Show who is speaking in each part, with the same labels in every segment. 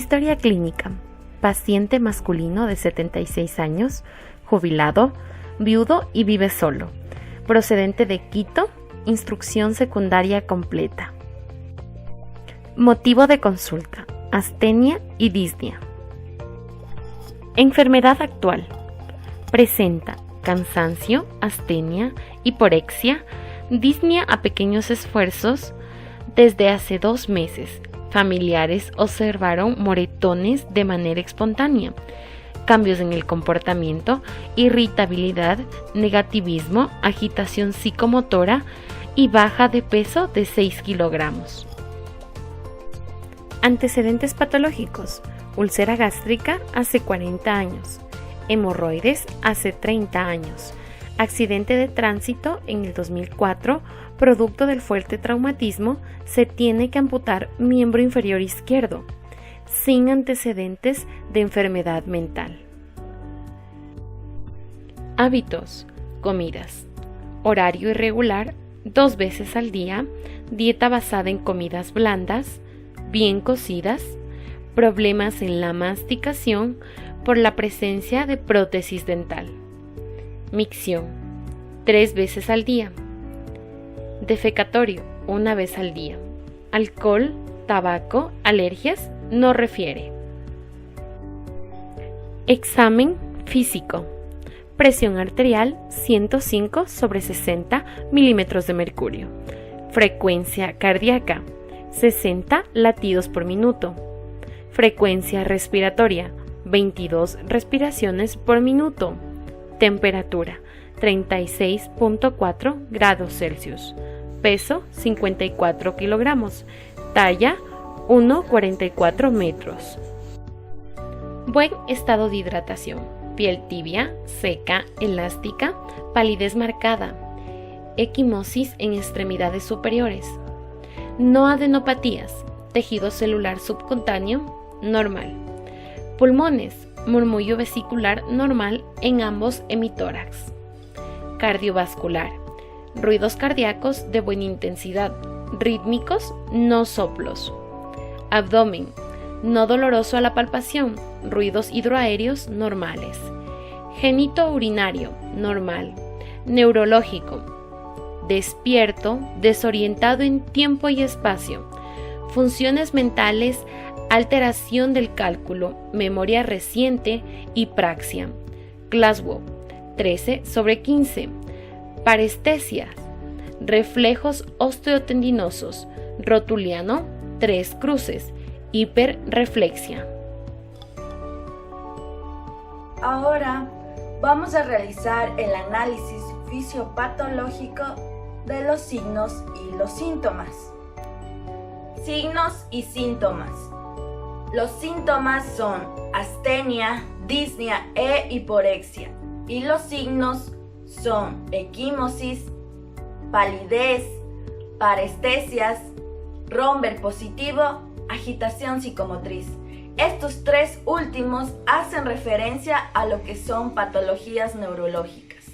Speaker 1: Historia clínica. Paciente masculino de 76 años, jubilado, viudo y vive solo. Procedente de Quito, instrucción secundaria completa. Motivo de consulta: astenia y disnea. Enfermedad actual. Presenta cansancio, astenia, hiporexia, disnea a pequeños esfuerzos. Desde hace 2 meses, familiares observaron moretones de manera espontánea, cambios en el comportamiento, irritabilidad, negativismo, agitación psicomotora y baja de peso de 6 kilogramos. Antecedentes patológicos: úlcera gástrica hace 40 años, hemorroides hace 30 años, accidente de tránsito en el 2004, producto del fuerte traumatismo, se tiene que amputar miembro inferior izquierdo, sin antecedentes de enfermedad mental. Hábitos: comidas, horario irregular, 2 veces al día, dieta basada en comidas blandas, bien cocidas, problemas en la masticación por la presencia de prótesis dental. Micción: 3 veces al día. Defecatorio: 1 vez al día. Alcohol, tabaco, alergias, no refiere. Examen físico: presión arterial 105/60 milímetros de mercurio. Frecuencia cardíaca 60 latidos por minuto. Frecuencia respiratoria 22 respiraciones por minuto. Temperatura 36.4 grados Celsius. Peso 54 kilogramos. Talla 1,44 metros. Buen estado de hidratación: piel tibia, seca, elástica, palidez marcada, equimosis en extremidades superiores. No adenopatías, tejido celular subcutáneo normal. Pulmones: murmullo vesicular normal en ambos hemitórax. Cardiovascular: ruidos cardíacos de buena intensidad, rítmicos, no soplos. Abdomen: no doloroso a la palpación, ruidos hidroaéreos normales. Genito urinario normal. Neurológico: despierto, desorientado en tiempo y espacio. Funciones mentales: alteración del cálculo, memoria reciente y praxia. Glasgow 13/15. Parestesias: reflejos osteotendinosos. Rotuliano 3 cruces. Hiperreflexia.
Speaker 2: Ahora vamos a realizar el análisis fisiopatológico de los signos y los síntomas. Signos y síntomas. Los síntomas son astenia, disnea e hiporexia, y los signos son equimosis, palidez, parestesias, Romberg positivo, agitación psicomotriz. Estos 3 últimos hacen referencia a lo que son patologías neurológicas.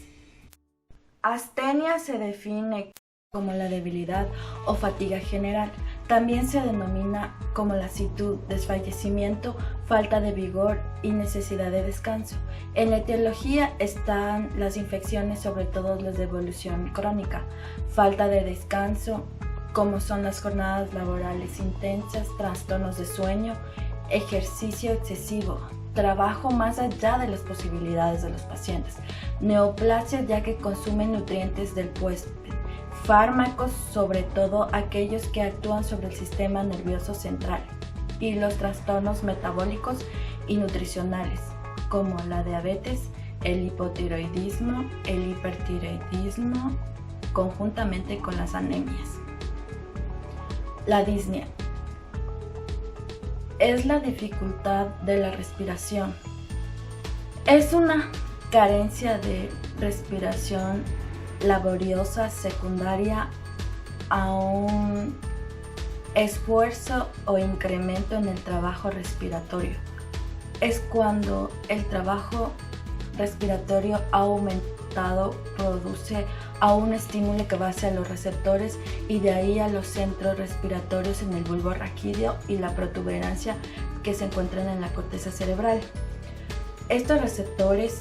Speaker 2: Astenia se define como la debilidad o fatiga general. También se denomina como lasitud, desfallecimiento, falta de vigor y necesidad de descanso. En la etiología están las infecciones, sobre todo las de evolución crónica, falta de descanso, como son las jornadas laborales intensas, trastornos de sueño, ejercicio excesivo, trabajo más allá de las posibilidades de los pacientes, neoplasia ya que consumen nutrientes del huésped, fármacos, sobre todo aquellos que actúan sobre el sistema nervioso central, y los trastornos metabólicos y nutricionales, como la diabetes, el hipotiroidismo, el hipertiroidismo, conjuntamente con las anemias. La disnea es la dificultad de la respiración. Es una carencia de respiración laboriosa secundaria a un esfuerzo o incremento en el trabajo respiratorio. Es cuando el trabajo respiratorio ha aumentado, produce a un estímulo que va hacia los receptores y de ahí a los centros respiratorios en el bulbo raquídeo y la protuberancia que se encuentran en la corteza cerebral. Estos receptores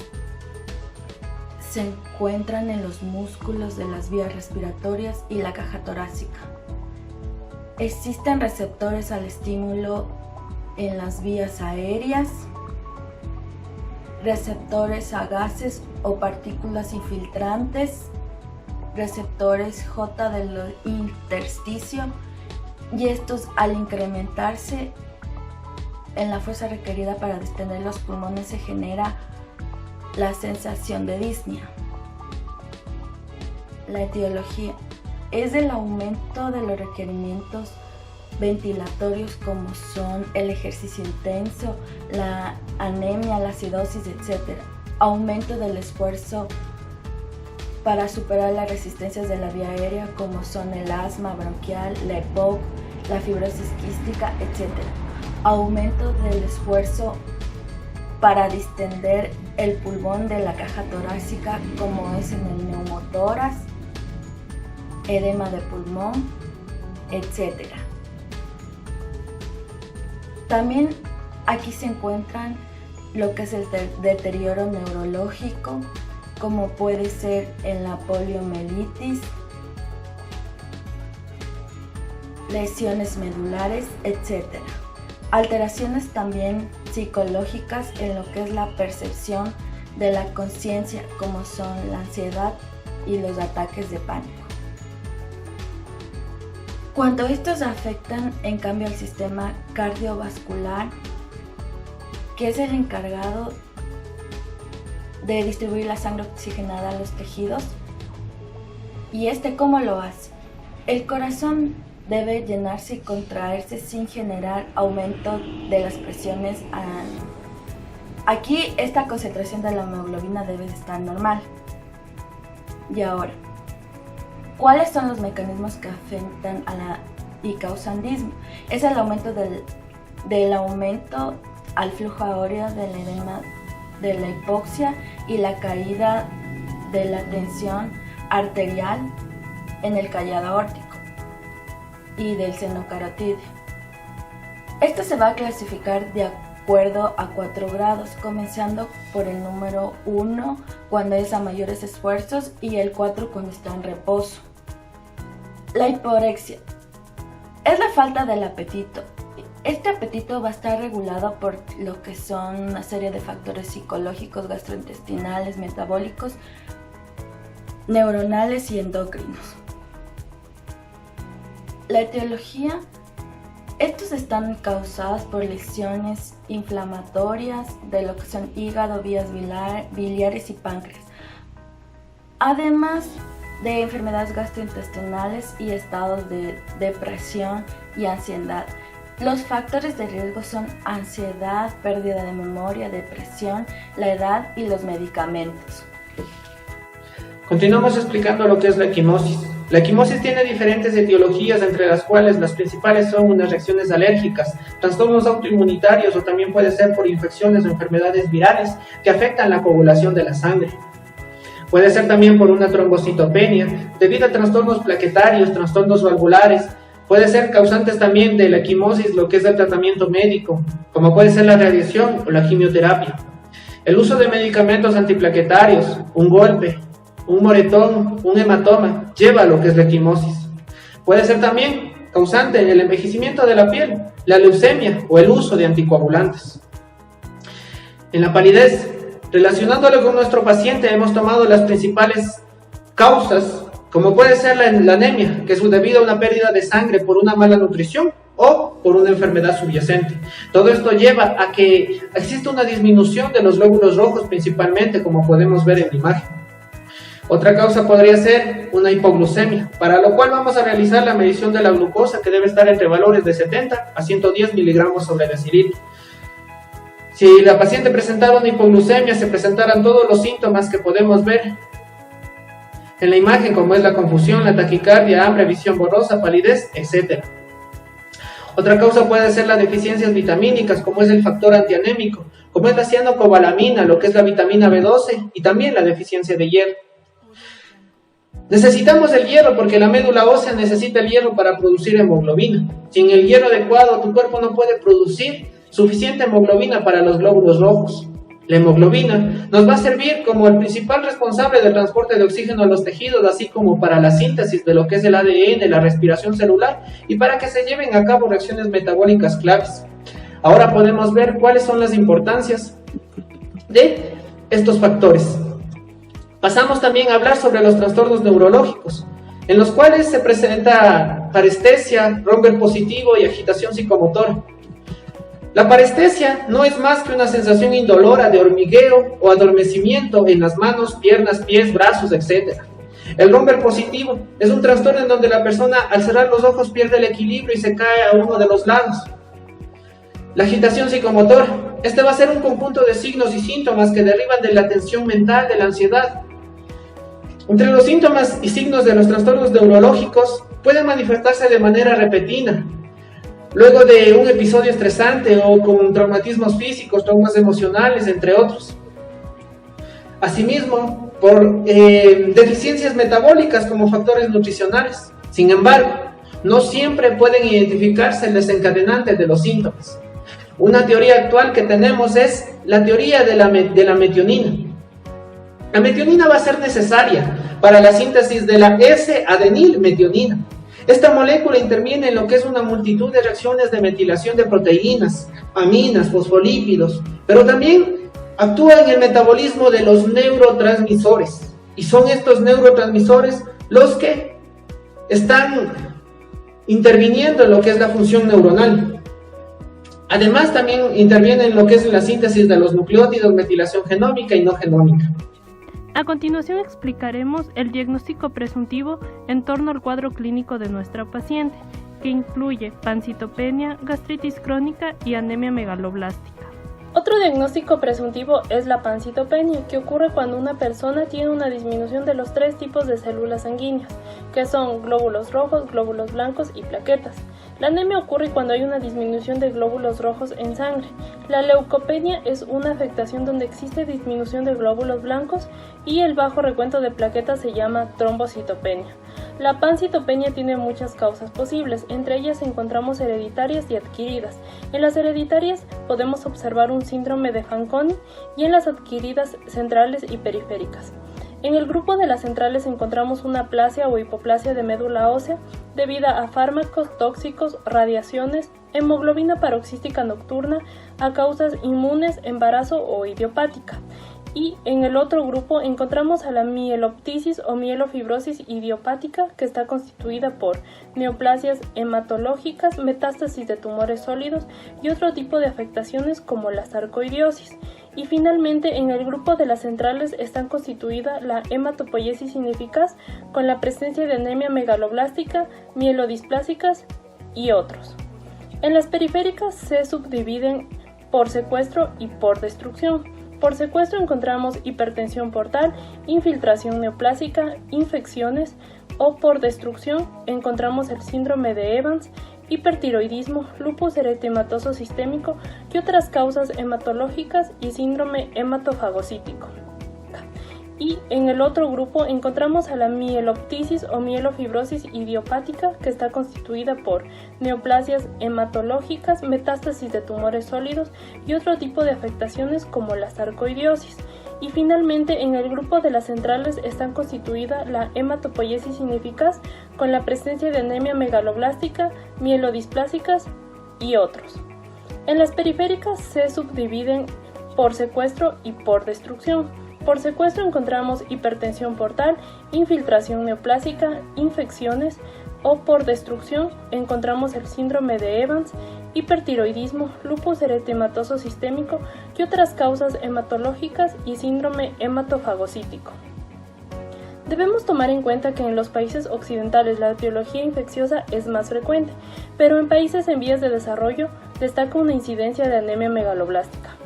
Speaker 2: se encuentran en los músculos de las vías respiratorias y la caja torácica. Existen receptores al estímulo en las vías aéreas, receptores a gases o partículas infiltrantes, receptores J del intersticio, y estos, al incrementarse en la fuerza requerida para distender los pulmones, se genera la sensación de disnea. La etiología es el aumento de los requerimientos ventilatorios, como son el ejercicio intenso, la anemia, la acidosis, etc. Aumento del esfuerzo para superar las resistencias de la vía aérea, como son el asma bronquial, la EPOC, la fibrosis quística, etc. Aumento del esfuerzo para distender el pulmón de la caja torácica, como es en el neumotórax, edema de pulmón, etc. También aquí se encuentran lo que es el deterioro neurológico, como puede ser en la poliomielitis, lesiones medulares, etc. Alteraciones también psicológicas en lo que es la percepción de la conciencia, como son la ansiedad y los ataques de pánico. Cuando estos afectan en cambio al sistema cardiovascular, que es el encargado de distribuir la sangre oxigenada a los tejidos, y ¿cómo lo hace? El corazón debe llenarse y contraerse sin generar aumento de las presiones. Aquí esta concentración de la hemoglobina debe de estar normal. Y ahora, ¿cuáles son los mecanismos que afectan y causan disnea? Es el aumento del aumento al flujo aéreo, del edema, de la hipoxia y la caída de la tensión arterial en el callado aórtico y del seno carotídeo. Esto se va a clasificar de acuerdo a 4 grados, comenzando por el número 1 cuando es a mayores esfuerzos y el 4 cuando está en reposo. La hiporexia es la falta del apetito. Este apetito va a estar regulado por lo que son una serie de factores psicológicos, gastrointestinales, metabólicos, neuronales y endocrinos. La etiología, estos están causados por lesiones inflamatorias de lo que son hígado, vías biliares y páncreas, además de enfermedades gastrointestinales y estados de depresión y ansiedad. Los factores de riesgo son ansiedad, pérdida de memoria, depresión, la edad y los medicamentos.
Speaker 3: Continuamos explicando lo que es la equimosis. La equimosis tiene diferentes etiologías, entre las cuales las principales son unas reacciones alérgicas, trastornos autoinmunitarios, o también puede ser por infecciones o enfermedades virales que afectan la coagulación de la sangre. Puede ser también por una trombocitopenia, debido a trastornos plaquetarios, trastornos valvulares. Puede ser causantes también de la equimosis lo que es el tratamiento médico, como puede ser la radiación o la quimioterapia. El uso de medicamentos antiplaquetarios, un golpe, un moretón, un hematoma, lleva a lo que es la equimosis. Puede ser también causante el envejecimiento de la piel, la leucemia o el uso de anticoagulantes. En la palidez, relacionándolo con nuestro paciente, hemos tomado las principales causas, como puede ser la anemia, que es debido a una pérdida de sangre por una mala nutrición o por una enfermedad subyacente. Todo esto lleva a que exista una disminución de los glóbulos rojos principalmente, como podemos ver en la imagen. Otra causa podría ser una hipoglucemia, para lo cual vamos a realizar la medición de la glucosa, que debe estar entre valores de 70 a 110 miligramos sobre decilitro. Si la paciente presentara una hipoglucemia, se presentaran todos los síntomas que podemos ver en la imagen, como es la confusión, la taquicardia, hambre, visión borrosa, palidez, etc. Otra causa puede ser las deficiencias vitamínicas, como es el factor antianémico, como es la cianocobalamina, lo que es la vitamina B12 y también la deficiencia de hierro. Necesitamos el hierro porque la médula ósea necesita el hierro para producir hemoglobina. Sin el hierro adecuado, tu cuerpo no puede producir suficiente hemoglobina para los glóbulos rojos. La hemoglobina nos va a servir como el principal responsable del transporte de oxígeno a los tejidos, así como para la síntesis de lo que es el ADN, la respiración celular y para que se lleven a cabo reacciones metabólicas claves. Ahora podemos ver cuáles son las importancias de estos factores. Pasamos también a hablar sobre los trastornos neurológicos, en los cuales se presenta parestesia, romper positivo y agitación psicomotora. La parestesia no es más que una sensación indolora de hormigueo o adormecimiento en las manos, piernas, pies, brazos, etc. El romper positivo es un trastorno en donde la persona al cerrar los ojos pierde el equilibrio y se cae a uno de los lados. La agitación psicomotora, este va a ser un conjunto de signos y síntomas que derivan de la tensión mental, de la ansiedad. Entre los síntomas y signos de los trastornos neurológicos pueden manifestarse de manera repentina, luego de un episodio estresante o con traumatismos físicos, traumas emocionales, entre otros. Asimismo, por deficiencias metabólicas como factores nutricionales. Sin embargo, no siempre pueden identificarse el desencadenante de los síntomas. Una teoría actual que tenemos es la teoría de la metionina. La metionina va a ser necesaria para la síntesis de la S-adenilmetionina. Esta molécula interviene en lo que es una multitud de reacciones de metilación de proteínas, aminas, fosfolípidos, pero también actúa en el metabolismo de los neurotransmisores. Y son estos neurotransmisores los que están interviniendo en lo que es la función neuronal. Además, también interviene en lo que es la síntesis de los nucleótidos, metilación genómica y no genómica.
Speaker 4: A continuación explicaremos el diagnóstico presuntivo en torno al cuadro clínico de nuestra paciente, que incluye pancitopenia, gastritis crónica y anemia megaloblástica.
Speaker 5: Otro diagnóstico presuntivo es la pancitopenia, que ocurre cuando una persona tiene una disminución de los 3 tipos de células sanguíneas, que son glóbulos rojos, glóbulos blancos y plaquetas. La anemia ocurre cuando hay una disminución de glóbulos rojos en sangre. La leucopenia es una afectación donde existe disminución de glóbulos blancos y el bajo recuento de plaquetas se llama trombocitopenia. La pancitopenia tiene muchas causas posibles, entre ellas encontramos hereditarias y adquiridas. En las hereditarias podemos observar un síndrome de Fanconi y en las adquiridas centrales y periféricas. En el grupo de las centrales encontramos una aplasia o hipoplasia de médula ósea debida a fármacos tóxicos, radiaciones, hemoglobina paroxística nocturna, a causas inmunes, embarazo o idiopática. Y en el otro grupo encontramos a la mieloptisis o mielofibrosis idiopática, que está constituida por neoplasias hematológicas, metástasis de tumores sólidos y otro tipo de afectaciones como la sarcoidosis. Y finalmente, en el grupo de las centrales están constituida la hematopoiesis ineficaz con la presencia de anemia megaloblástica, mielodisplásicas y otros. En las periféricas se subdividen por secuestro y por destrucción. Por secuestro encontramos hipertensión portal, infiltración neoplásica, infecciones, o por destrucción encontramos el síndrome de Evans, hipertiroidismo, lupus eritematoso sistémico y otras causas hematológicas y síndrome hematofagocítico. Y en el otro grupo encontramos a la mieloptisis o mielofibrosis idiopática, que está constituida por neoplasias hematológicas, metástasis de tumores sólidos y otro tipo de afectaciones como la sarcoidosis. Y finalmente, en el grupo de las centrales están constituida la hematopoiesis ineficaz con la presencia de anemia megaloblástica, mielodisplásicas y otros. En las periféricas se subdividen por secuestro y por destrucción. Por secuestro encontramos hipertensión portal, infiltración neoplásica, infecciones, o por destrucción encontramos el síndrome de Evans, hipertiroidismo, lupus eritematoso sistémico y otras causas hematológicas y síndrome hematofagocítico. Debemos tomar en cuenta que en los países occidentales la etiología infecciosa es más frecuente, pero en países en vías de desarrollo destaca una incidencia de anemia megaloblástica.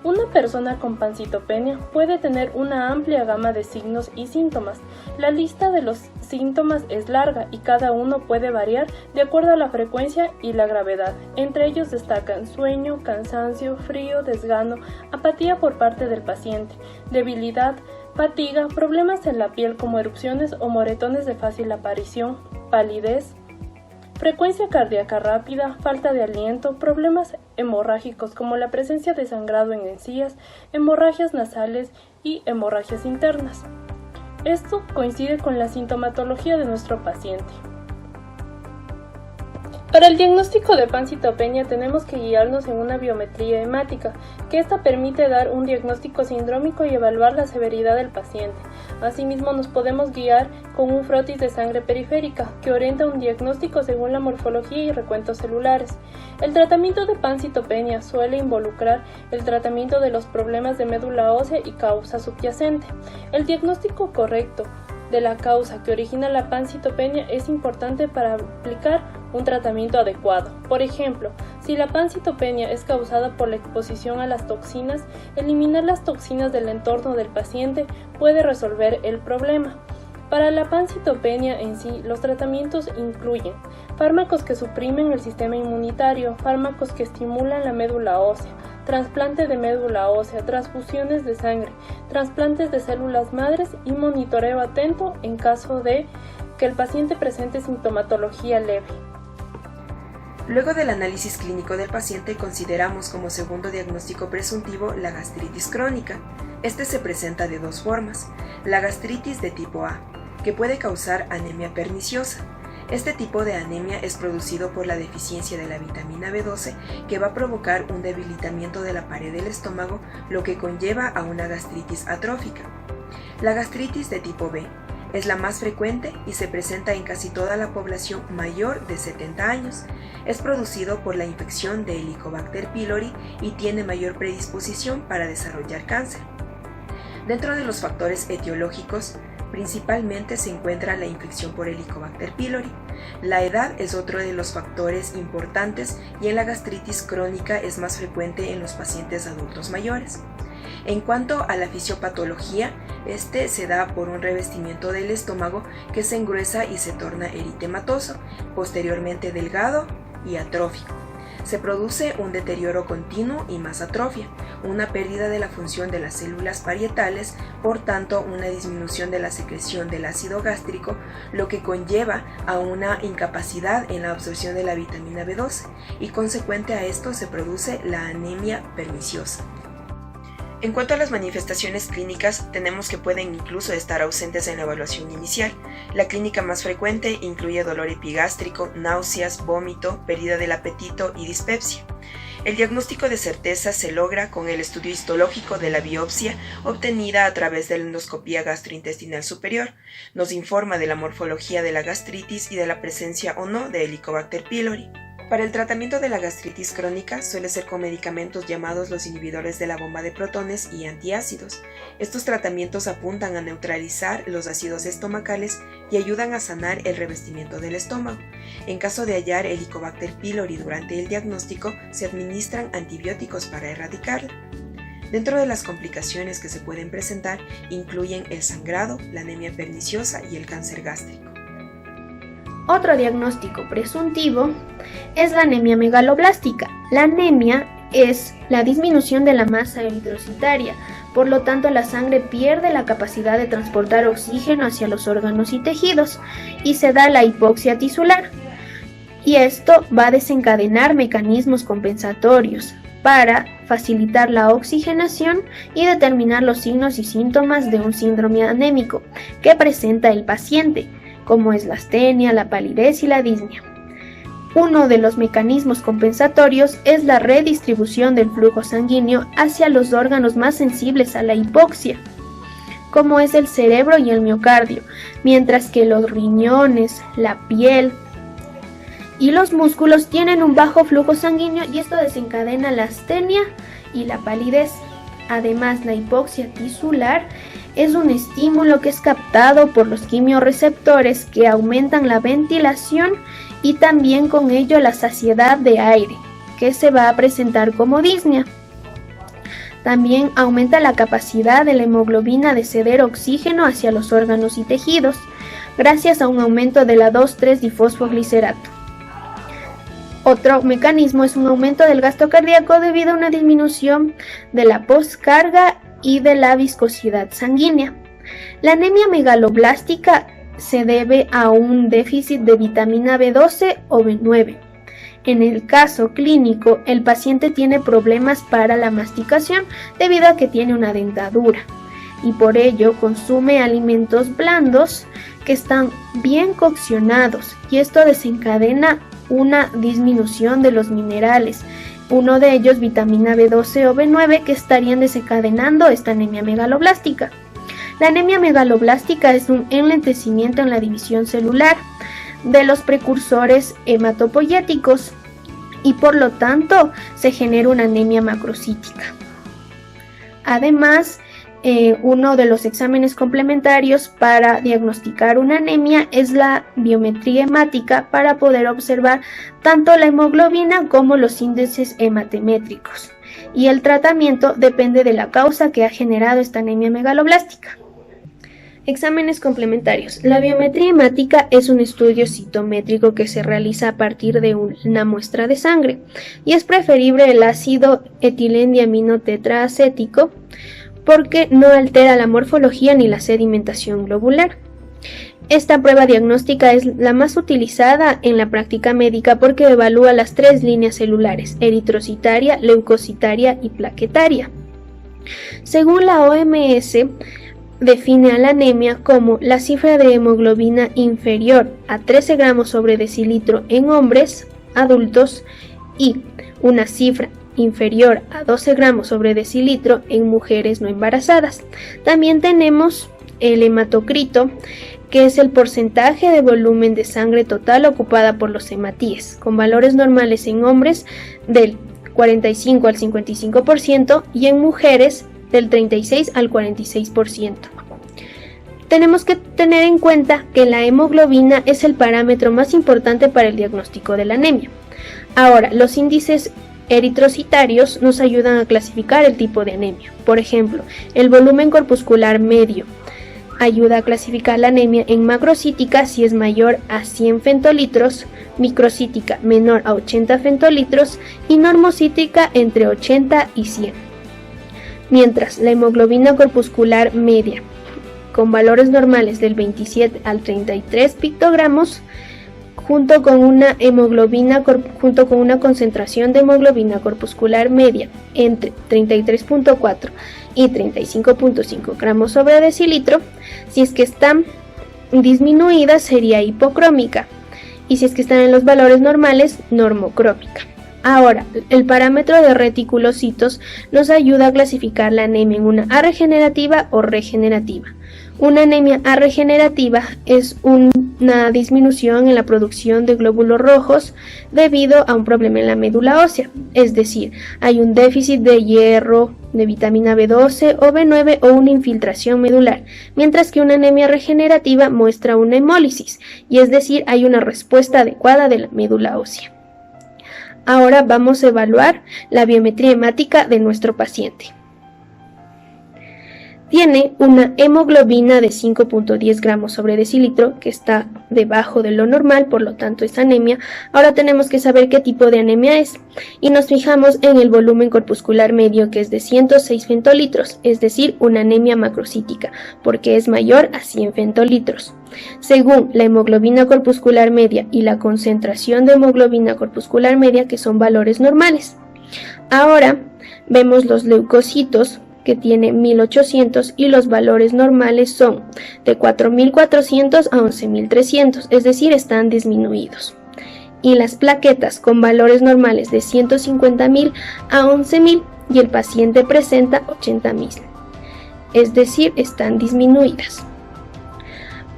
Speaker 5: Una persona con pancitopenia puede tener una amplia gama de signos y síntomas. La lista de los síntomas es larga y cada uno puede variar de acuerdo a la frecuencia y la gravedad. Entre ellos destacan sueño, cansancio, frío, desgano, apatía por parte del paciente, debilidad, fatiga, problemas en la piel como erupciones o moretones de fácil aparición, palidez, frecuencia cardíaca rápida, falta de aliento, problemas hemorrágicos como la presencia de sangrado en encías, hemorragias nasales y hemorragias internas. Esto coincide con la sintomatología de nuestro paciente. Para el diagnóstico de pancitopenia tenemos que guiarnos en una biometría hemática, que esta permite dar un diagnóstico sindrómico y evaluar la severidad del paciente. Asimismo, nos podemos guiar con un frotis de sangre periférica, que orienta un diagnóstico según la morfología y recuentos celulares. El tratamiento de pancitopenia suele involucrar el tratamiento de los problemas de médula ósea y causa subyacente. El diagnóstico correcto de la causa que origina la pancitopenia es importante para aplicar un tratamiento adecuado. Por ejemplo, si la pancitopenia es causada por la exposición a las toxinas, eliminar las toxinas del entorno del paciente puede resolver el problema. Para la pancitopenia en sí, los tratamientos incluyen fármacos que suprimen el sistema inmunitario, fármacos que estimulan la médula ósea, trasplante de médula ósea, transfusiones de sangre, trasplantes de células madres y monitoreo atento en caso de que el paciente presente sintomatología leve.
Speaker 6: Luego del análisis clínico del paciente, consideramos como segundo diagnóstico presuntivo la gastritis crónica. Este se presenta de dos formas: la gastritis de tipo A, que puede causar anemia perniciosa. Este tipo de anemia es producido por la deficiencia de la vitamina B12, que va a provocar un debilitamiento de la pared del estómago, lo que conlleva a una gastritis atrófica. La gastritis de tipo B es la más frecuente y se presenta en casi toda la población mayor de 70 años. Es producido por la infección de Helicobacter pylori y tiene mayor predisposición para desarrollar cáncer. Dentro de los factores etiológicos, principalmente se encuentra la infección por Helicobacter pylori. La edad es otro de los factores importantes y en la gastritis crónica es más frecuente en los pacientes adultos mayores. En cuanto a la fisiopatología, este se da por un revestimiento del estómago que se engruesa y se torna eritematoso, posteriormente delgado y atrófico. Se produce un deterioro continuo y más atrofia, una pérdida de la función de las células parietales, por tanto una disminución de la secreción del ácido gástrico, lo que conlleva a una incapacidad en la absorción de la vitamina B12 y consecuente a esto se produce la anemia perniciosa. En cuanto a las manifestaciones clínicas, tenemos que pueden incluso estar ausentes en la evaluación inicial. La clínica más frecuente incluye dolor epigástrico, náuseas, vómito, pérdida del apetito y dispepsia. El diagnóstico de certeza se logra con el estudio histológico de la biopsia obtenida a través de la endoscopía gastrointestinal superior. Nos informa de la morfología de la gastritis y de la presencia o no de Helicobacter pylori. Para el tratamiento de la gastritis crónica suele ser con medicamentos llamados los inhibidores de la bomba de protones y antiácidos. Estos tratamientos apuntan a neutralizar los ácidos estomacales y ayudan a sanar el revestimiento del estómago. En caso de hallar Helicobacter pylori durante el diagnóstico, se administran antibióticos para erradicarla. Dentro de las complicaciones que se pueden presentar incluyen el sangrado, la anemia perniciosa y el cáncer gástrico.
Speaker 7: Otro diagnóstico presuntivo es la anemia megaloblástica. La anemia es la disminución de la masa eritrocitaria, por lo tanto la sangre pierde la capacidad de transportar oxígeno hacia los órganos y tejidos y se da la hipoxia tisular. Y esto va a desencadenar mecanismos compensatorios para facilitar la oxigenación y determinar los signos y síntomas de un síndrome anémico que presenta el paciente, como es la astenia, la palidez y la disnea. Uno de los mecanismos compensatorios es la redistribución del flujo sanguíneo hacia los órganos más sensibles a la hipoxia, como es el cerebro y el miocardio, mientras que los riñones, la piel y los músculos tienen un bajo flujo sanguíneo y esto desencadena la astenia y la palidez. Además, la hipoxia tisular es un estímulo que es captado por los quimiorreceptores que aumentan la ventilación y también con ello la saciedad de aire, que se va a presentar como disnea. También aumenta la capacidad de la hemoglobina de ceder oxígeno hacia los órganos y tejidos, gracias a un aumento de la 2,3-difosfoglicerato. Otro mecanismo es un aumento del gasto cardíaco debido a una disminución de la postcarga y de la viscosidad sanguínea. La anemia megaloblástica se debe a un déficit de vitamina B12 o B9. En el caso clínico, el paciente tiene problemas para la masticación debido a que tiene una dentadura y por ello consume alimentos blandos que están bien coccionados y esto desencadena una disminución de los minerales, uno de ellos vitamina B12 o B9, que estarían desencadenando esta anemia megaloblástica. La anemia megaloblástica es un enlentecimiento en la división celular de los precursores hematopoyéticos y por lo tanto se genera una anemia macrocítica. Además, uno de los exámenes complementarios para diagnosticar una anemia es la biometría hemática para poder observar tanto la hemoglobina como los índices hematemétricos. Y el tratamiento depende de la causa que ha generado esta anemia megaloblástica. Exámenes complementarios. La biometría hemática es un estudio citométrico que se realiza a partir de una muestra de sangre y es preferible el ácido etilendiamino tetraacético porque no altera la morfología ni la sedimentación globular. Esta prueba diagnóstica es la más utilizada en la práctica médica porque evalúa las 3 líneas celulares: eritrocitaria, leucocitaria y plaquetaria. Según la OMS, define a la anemia como la cifra de hemoglobina inferior a 13 gramos sobre decilitro en hombres adultos y una cifra inferior a 12 gramos sobre decilitro en mujeres no embarazadas. También tenemos el hematocrito, que es el porcentaje de volumen de sangre total ocupada por los hematíes, con valores normales en hombres del 45 al 55% y en mujeres del 36 al 46%. Tenemos que tener en cuenta que la hemoglobina es el parámetro más importante para el diagnóstico de la anemia. Ahora, los índices eritrocitarios nos ayudan a clasificar el tipo de anemia. Por ejemplo, el volumen corpuscular medio ayuda a clasificar la anemia en macrocítica si es mayor a 100 fentolitros, microcítica menor a 80 fentolitros y normocítica entre 80 y 100. Mientras la hemoglobina corpuscular media, con valores normales del 27 al 33 pictogramos, junto con una concentración de hemoglobina corpuscular media entre 33.4 y 35.5 gramos sobre decilitro, si es que están disminuidas sería hipocrómica y si es que están en los valores normales, normocrómica. Ahora, el parámetro de reticulocitos nos ayuda a clasificar la anemia en una arregenerativa o regenerativa. Una anemia arregenerativa es una disminución en la producción de glóbulos rojos debido a un problema en la médula ósea, es decir, hay un déficit de hierro, de vitamina B12 o B9 o una infiltración medular, mientras que una anemia regenerativa muestra una hemólisis, y es decir, hay una respuesta adecuada de la médula ósea. Ahora vamos a evaluar la biometría hemática de nuestro paciente. Tiene una hemoglobina de 5.10 gramos sobre decilitro, que está debajo de lo normal, por lo tanto es anemia. Ahora tenemos que saber qué tipo de anemia es, y nos fijamos en el volumen corpuscular medio, que es de 106 fentolitros, es decir, una anemia macrocítica, porque es mayor a 100 fentolitros. Según la hemoglobina corpuscular media y la concentración de hemoglobina corpuscular media, que son valores normales. Ahora vemos los leucocitos, que tiene 1800 y los valores normales son de 4400 a 11300, es decir, están disminuidos. Y las plaquetas con valores normales de 150.000 a 11.000 y el paciente presenta 80.000, es decir, están disminuidas.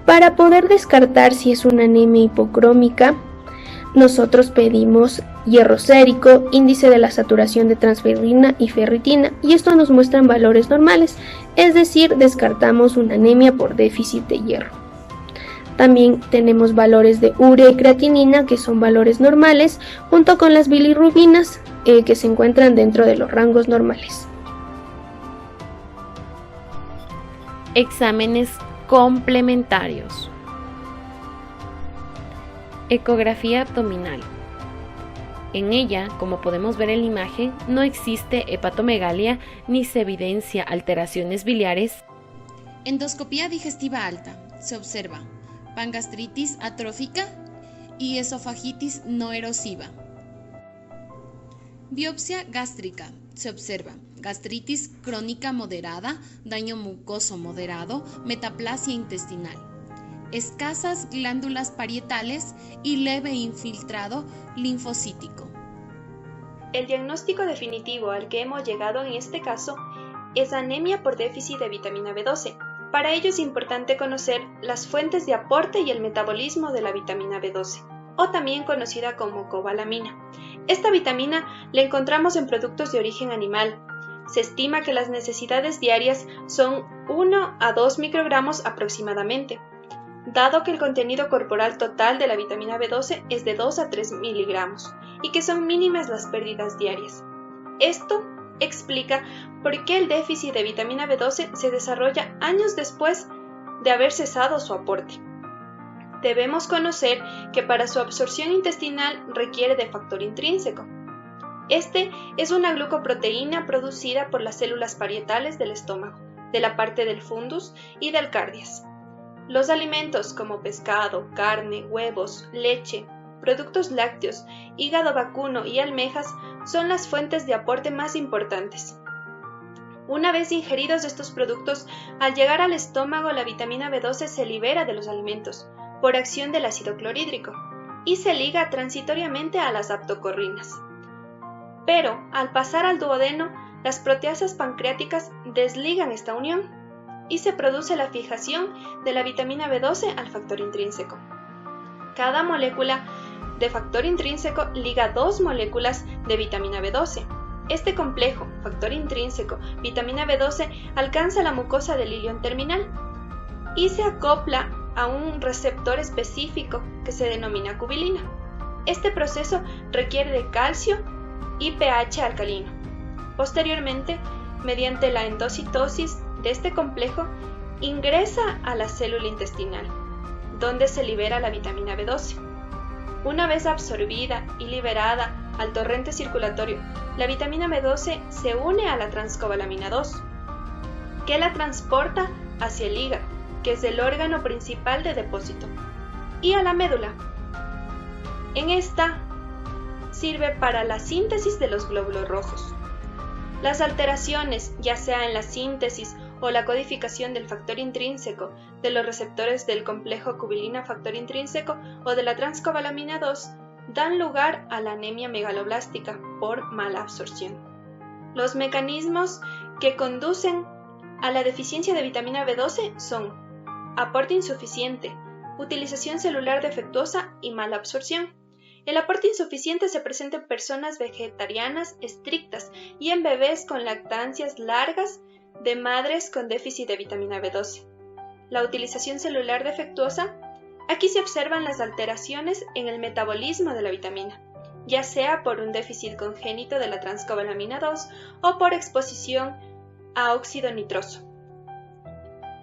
Speaker 7: Para poder descartar si es una anemia hipocrómica, nosotros pedimos hierro sérico, índice de la saturación de transferrina y ferritina, y esto nos muestran valores normales, es decir, descartamos una anemia por déficit de hierro. También tenemos valores de urea y creatinina, que son valores normales, junto con las bilirrubinas, que se encuentran dentro de los rangos normales.
Speaker 1: Exámenes complementarios. Ecografía abdominal. En ella, como podemos ver en la imagen, no existe hepatomegalia ni se evidencia alteraciones biliares.
Speaker 8: Endoscopía digestiva alta. Se observa pangastritis atrófica y esofagitis no erosiva. Biopsia gástrica. Se observa gastritis crónica moderada, daño mucoso moderado, metaplasia intestinal, escasas glándulas parietales y leve infiltrado linfocítico.
Speaker 9: El diagnóstico definitivo al que hemos llegado en este caso es anemia por déficit de vitamina B12. Para ello es importante conocer las fuentes de aporte y el metabolismo de la vitamina B12, o también conocida como cobalamina. Esta vitamina la encontramos en productos de origen animal. Se estima que las necesidades diarias son 1 a 2 microgramos aproximadamente, dado que el contenido corporal total de la vitamina B12 es de 2 a 3 miligramos y que son mínimas las pérdidas diarias. Esto explica por qué el déficit de vitamina B12 se desarrolla años después de haber cesado su aporte. Debemos conocer que para su absorción intestinal requiere de factor intrínseco. Este es una glucoproteína producida por las células parietales del estómago, de la parte del fundus y del cardias. Los alimentos como pescado, carne, huevos, leche, productos lácteos, hígado vacuno y almejas son las fuentes de aporte más importantes. Una vez ingeridos estos productos, al llegar al estómago la vitamina B12 se libera de los alimentos por acción del ácido clorhídrico y se liga transitoriamente a las aptocorrinas. Pero al pasar al duodeno, las proteasas pancreáticas desligan esta unión y se produce la fijación de la vitamina B12 al factor intrínseco. Cada molécula de factor intrínseco liga 2 moléculas de vitamina B12. Este complejo, factor intrínseco, vitamina B12, alcanza la mucosa del ilion terminal y se acopla a un receptor específico que se denomina cubilina. Este proceso requiere de calcio y pH alcalino. Posteriormente, mediante la endocitosis de este complejo, ingresa a la célula intestinal, donde se libera la vitamina B12. Una vez absorbida y liberada al torrente circulatorio, la vitamina B12 se une a la transcobalamina 2, que la transporta hacia el hígado, que es el órgano principal de depósito, y a la médula. En esta sirve para la síntesis de los glóbulos rojos. Las alteraciones, ya sea en la síntesis o la codificación del factor intrínseco, de los receptores del complejo cubilina factor intrínseco o de la transcobalamina 2, dan lugar a la anemia megaloblástica por mala absorción. Los mecanismos que conducen a la deficiencia de vitamina B12 son aporte insuficiente, utilización celular defectuosa y mala absorción. El aporte insuficiente se presenta en personas vegetarianas estrictas y en bebés con lactancias largas de madres con déficit de vitamina B12. La utilización celular defectuosa, aquí se observan las alteraciones en el metabolismo de la vitamina, ya sea por un déficit congénito de la transcobalamina 2 o por exposición a óxido nitroso.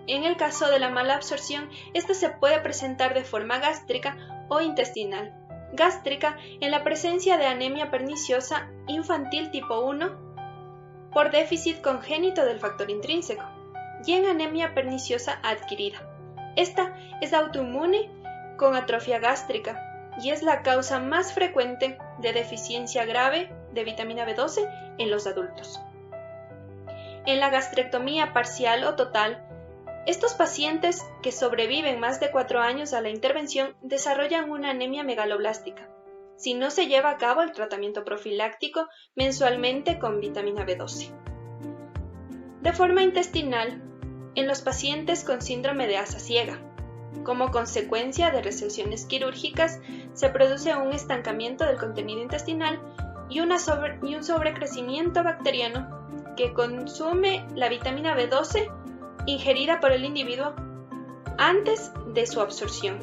Speaker 9: En el caso de la mala absorción, esta se puede presentar de forma gástrica o intestinal. Gástrica en la presencia de anemia perniciosa infantil tipo 1 por déficit congénito del factor intrínseco y en anemia perniciosa adquirida. Esta es autoinmune con atrofia gástrica y es la causa más frecuente de deficiencia grave de vitamina B12 en los adultos. En la gastrectomía parcial o total, estos pacientes que sobreviven más de 4 años a la intervención desarrollan una anemia megaloblástica, si no se lleva a cabo el tratamiento profiláctico mensualmente con vitamina B12. De forma intestinal, en los pacientes con síndrome de asa ciega, como consecuencia de resecciones quirúrgicas, se produce un estancamiento del contenido intestinal y un sobrecrecimiento bacteriano que consume la vitamina B12 ingerida por el individuo antes de su absorción.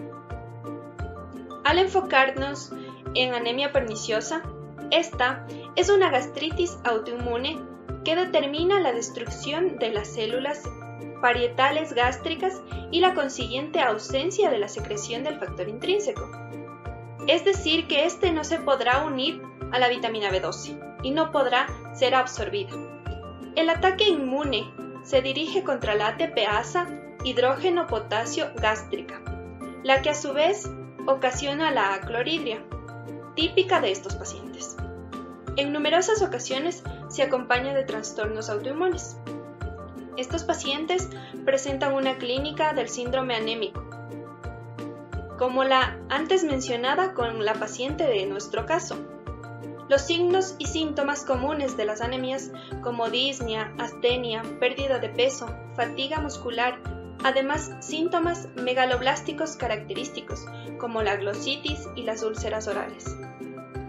Speaker 9: Al enfocarnos en anemia perniciosa, esta es una gastritis autoinmune que determina la destrucción de las células parietales gástricas y la consiguiente ausencia de la secreción del factor intrínseco. Es decir, que este no se podrá unir a la vitamina B12 y no podrá ser absorbida. El ataque inmune se dirige contra la ATPasa hidrógeno potasio gástrica, la que a su vez ocasiona la acloridria, típica de estos pacientes. En numerosas ocasiones se acompaña de trastornos autoinmunes. Estos pacientes presentan una clínica del síndrome anémico, como la antes mencionada con la paciente de nuestro caso. Los signos y síntomas comunes de las anemias, como disnea, astenia, pérdida de peso, fatiga muscular, además síntomas megaloblásticos característicos, como la glositis y las úlceras orales.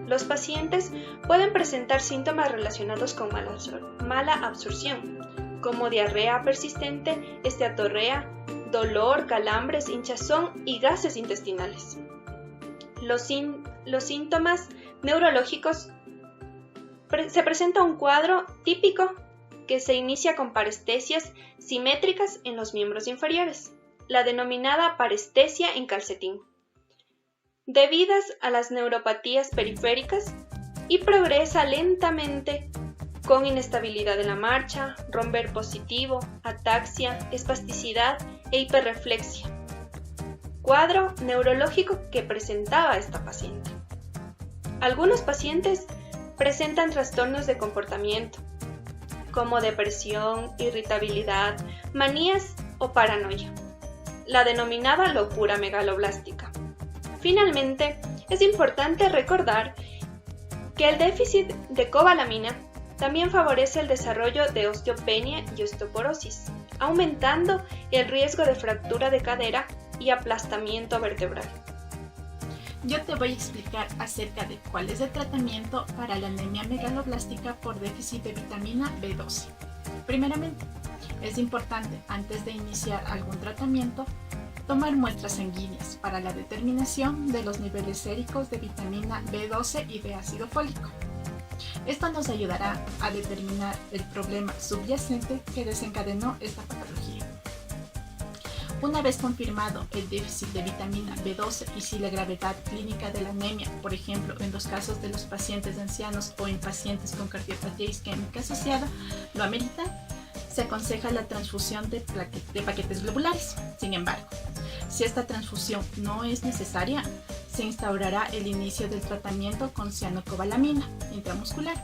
Speaker 9: Los pacientes pueden presentar síntomas relacionados con mala absorción, como diarrea persistente, esteatorrea, dolor, calambres, hinchazón y gases intestinales. Los síntomas neurológicos se presenta un cuadro típico que se inicia con parestesias simétricas en los miembros inferiores, la denominada parestesia en calcetín, debidas a las neuropatías periféricas, y progresa lentamente con inestabilidad de la marcha, romper positivo, ataxia, espasticidad e hiperreflexia. Cuadro neurológico que presentaba esta paciente. Algunos pacientes presentan trastornos de comportamiento, como depresión, irritabilidad, manías o paranoia, la denominada locura megaloblástica. Finalmente, es importante recordar que el déficit de cobalamina también favorece el desarrollo de osteopenia y osteoporosis, aumentando el riesgo de fractura de cadera y aplastamiento vertebral.
Speaker 10: Yo te voy a explicar acerca de cuál es el tratamiento para la anemia megaloblástica por déficit de vitamina B12. Primeramente, es importante, antes de iniciar algún tratamiento, tomar muestras sanguíneas para la determinación de los niveles séricos de vitamina B12 y de ácido fólico. Esto nos ayudará a determinar el problema subyacente que desencadenó esta patología. Una vez confirmado el déficit de vitamina B12 y si la gravedad clínica de la anemia, por ejemplo en los casos de los pacientes ancianos o en pacientes con cardiopatía isquémica asociada, lo amerita, se aconseja la transfusión de paquetes globulares. Sin embargo, si esta transfusión no es necesaria, se instaurará el inicio del tratamiento con cianocobalamina intramuscular.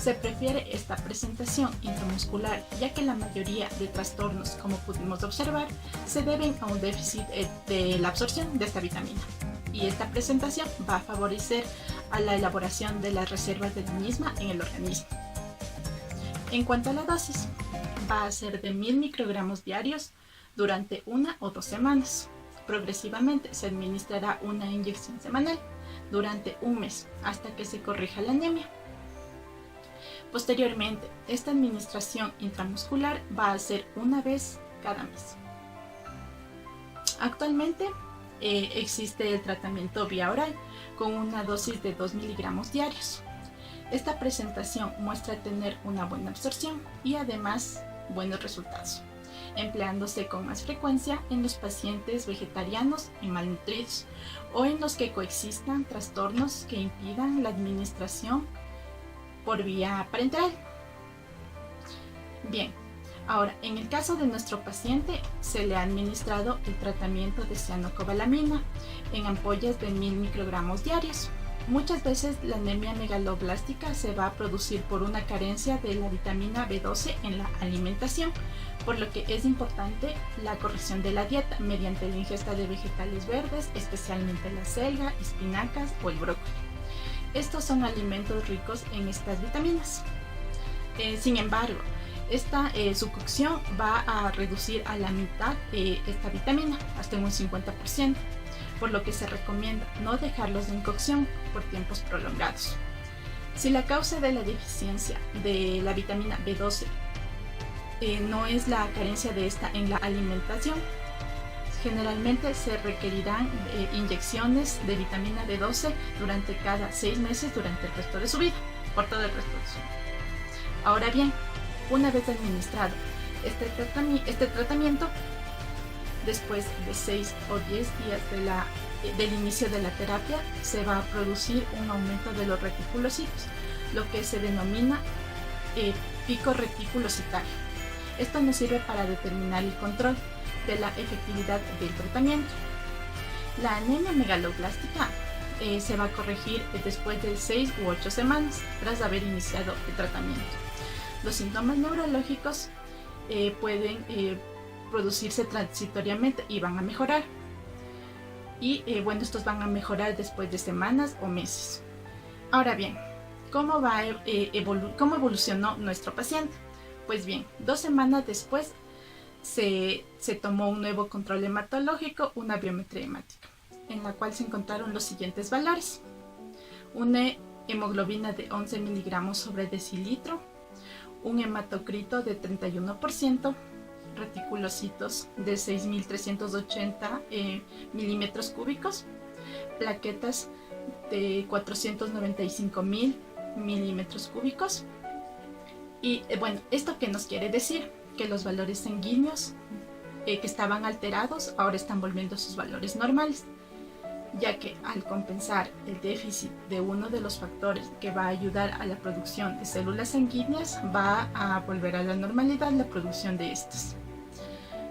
Speaker 10: Se prefiere esta presentación intramuscular ya que la mayoría de trastornos, como pudimos observar, se deben a un déficit de la absorción de esta vitamina. Y esta presentación va a favorecer a la elaboración de las reservas de la misma en el organismo. En cuanto a la dosis, va a ser de 1000 microgramos diarios durante 1 o 2 semanas. Progresivamente se administrará una inyección semanal durante un mes hasta que se corrija la anemia. Posteriormente, esta administración intramuscular va a ser una vez cada mes. Actualmente existe el tratamiento vía oral con una dosis de 2 miligramos diarios. Esta presentación muestra tener una buena absorción y además buenos resultados, empleándose con más frecuencia en los pacientes vegetarianos y malnutridos o en los que coexistan trastornos que impidan la administración por vía parenteral. Bien, ahora en el caso de nuestro paciente se le ha administrado el tratamiento de cianocobalamina en ampollas de 1000 microgramos diarios. Muchas veces la anemia megaloblástica se va a producir por una carencia de la vitamina B12 en la alimentación, por lo que es importante la corrección de la dieta mediante la ingesta de vegetales verdes, especialmente la selga, espinacas o el brócoli. Estos son alimentos ricos en estas vitaminas. Sin embargo, su cocción va a reducir a la mitad esta vitamina, hasta en un 50%, por lo que se recomienda no dejarlos en cocción por tiempos prolongados. Si la causa de la deficiencia de la vitamina B12 no es la carencia de esta en la alimentación, generalmente se requerirán inyecciones de vitamina B12 durante cada 6 meses durante el resto de su vida, por todo el resto de su vida. Ahora bien, una vez administrado este tratamiento, después de 6 o 10 días del inicio de la terapia, se va a producir un aumento de los reticulocitos, lo que se denomina pico reticulocitario. Esto nos sirve para determinar el control de la efectividad del tratamiento. La anemia megaloblástica se va a corregir después de 6 u 8 semanas tras haber iniciado el tratamiento. Los síntomas neurológicos pueden producirse transitoriamente y van a mejorar. Y estos van a mejorar después de semanas o meses. Ahora bien, ¿cómo evolucionó nuestro paciente? Pues bien, 2 semanas después se tomó un nuevo control hematológico, una biometría hemática, en la cual se encontraron los siguientes valores. Una hemoglobina de 11 miligramos sobre decilitro, un hematocrito de 31%, reticulocitos de 6.380 milímetros cúbicos, plaquetas de 495.000 milímetros cúbicos. Y ¿esto qué nos quiere decir? Que los valores sanguíneos que estaban alterados ahora están volviendo a sus valores normales, ya que al compensar el déficit de uno de los factores que va a ayudar a la producción de células sanguíneas, va a volver a la normalidad la producción de estas.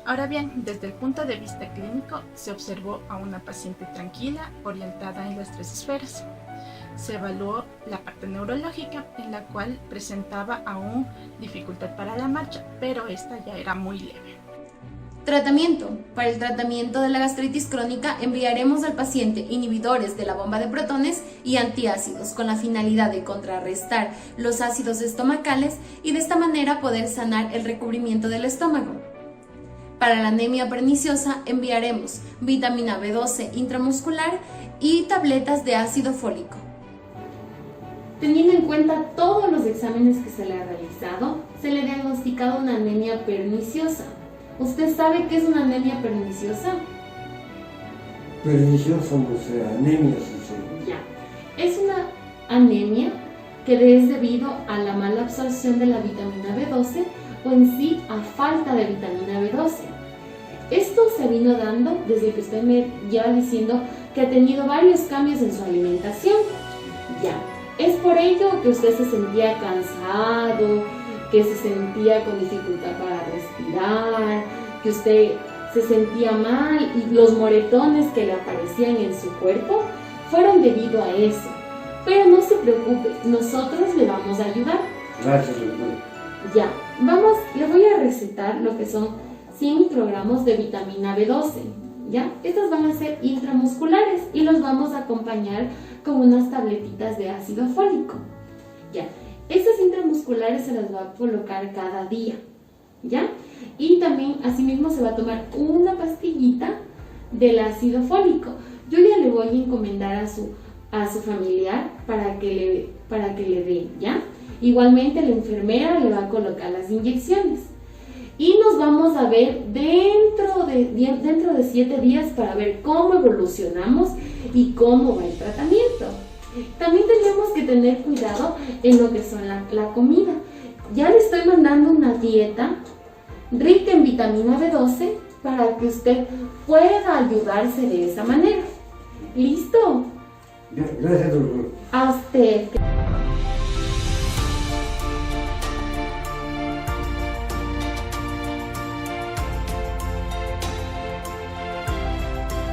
Speaker 10: Ahora bien, desde el punto de vista clínico, se observó a una paciente tranquila, orientada en las 3 esferas. Se evaluó la parte neurológica, en la cual presentaba aún dificultad para la marcha, pero esta ya era muy leve.
Speaker 8: Tratamiento. Para el tratamiento de la gastritis crónica enviaremos al paciente inhibidores de la bomba de protones y antiácidos con la finalidad de contrarrestar los ácidos estomacales y de esta manera poder sanar el recubrimiento del estómago. Para la anemia perniciosa enviaremos vitamina B12 intramuscular y tabletas de ácido fólico.
Speaker 1: Teniendo en cuenta todos los exámenes que se le ha realizado, se le ha diagnosticado una anemia perniciosa. ¿Usted sabe qué es una anemia perniciosa?
Speaker 11: Perniciosa, no sé, anemia, sí.
Speaker 1: Ya. Es una anemia que es debido a la mala absorción de la vitamina B12 o en sí a falta de vitamina B12. Esto se vino dando desde que usted me lleva diciendo que ha tenido varios cambios en su alimentación. Ya. Es por ello que usted se sentía cansado, que se sentía con dificultad para respirar, que usted se sentía mal y los moretones que le aparecían en su cuerpo fueron debido a eso. Pero no se preocupe, nosotros le vamos a ayudar.
Speaker 11: Gracias, doctor.
Speaker 1: Ya, le voy a recetar lo que son 100 microgramos de vitamina B12. ¿Ya? Estas van a ser intramusculares y los vamos a acompañar con unas tabletitas de ácido fólico. ¿Ya? Estas intramusculares se las va a colocar cada día, ¿ya? Y también, asimismo, se va a tomar una pastillita del ácido fólico. Yo ya le voy a encomendar a su familiar para que le dé, ¿ya? Igualmente, la enfermera le va a colocar las inyecciones. Y nos vamos a ver dentro de 7 días para ver cómo evolucionamos y cómo va el tratamiento. También tenemos que tener cuidado en lo que son la comida. Ya le estoy mandando una dieta rica en vitamina B12 para que usted pueda ayudarse de esa manera. ¿Listo?
Speaker 11: Gracias, doctor.
Speaker 1: A usted.